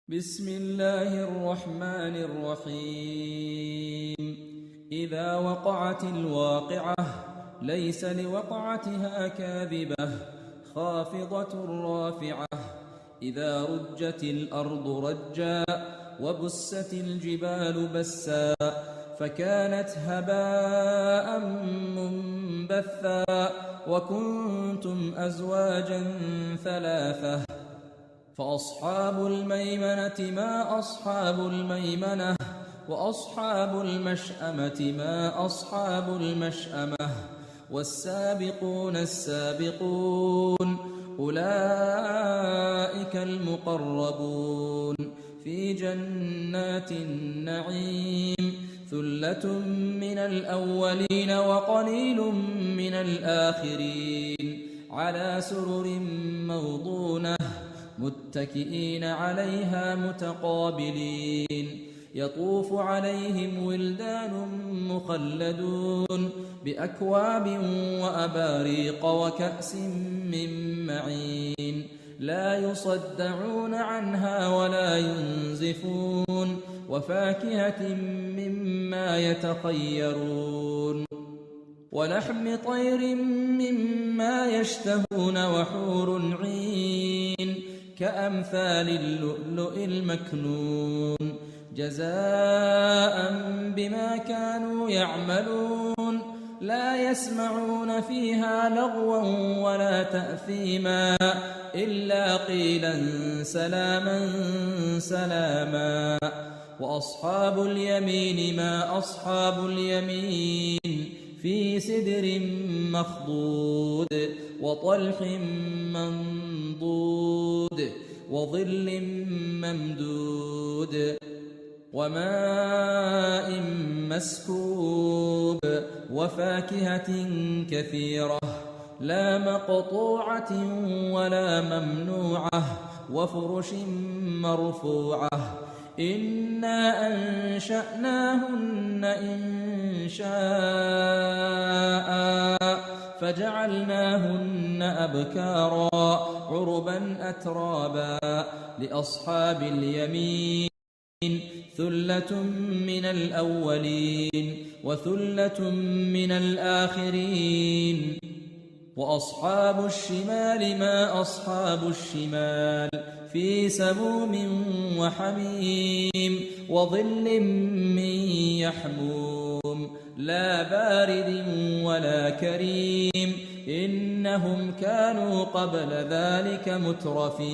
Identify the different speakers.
Speaker 1: بسم الله الرحمن الرحيم إذا وقعت الواقعة ليس لوقعتها كاذبة خافضة رافعة إذا رجت الأرض رجا وبست الجبال بسا فكانت هباء منبثا وكنتم أزواجا ثلاثة فأصحاب الميمنة ما أصحاب الميمنة وأصحاب المشأمة ما أصحاب المشأمة والسابقون السابقون أولئك المقربون في جنات النعيم ثلة من الأولين وقليل من الآخرين على سرر موضونة متكئين عليها متقابلين يطوف عليهم ولدان مخلدون بأكواب وأباريق وكأس من معين لا يصدعون عنها ولا ينزفون وفاكهة مما يتخيرون ولحم طير مما يشتهون وحور عين كأمثال اللؤلؤ المكنون جزاء بما كانوا يعملون لا يسمعون فيها لغوا ولا تأثيما إلا قيلا سلاما سلاما وأصحاب اليمين ما أصحاب اليمين في سدر مخضود وطلح منضود وظل ممدود وماء مسكوب وفاكهة كثيرة لا مقطوعة ولا ممنوعة وفرش مرفوعة إنا أنشأناهن إنشاء فجعلناهن أبكارا عربا أترابا لأصحاب اليمين ثلة من الأولين وثلة من الآخرين وأصحاب الشمال ما أصحاب الشمال في سموم وحميم وظل من يحموم لا بارد ولا كريم إنهم كانوا قبل ذلك مترفين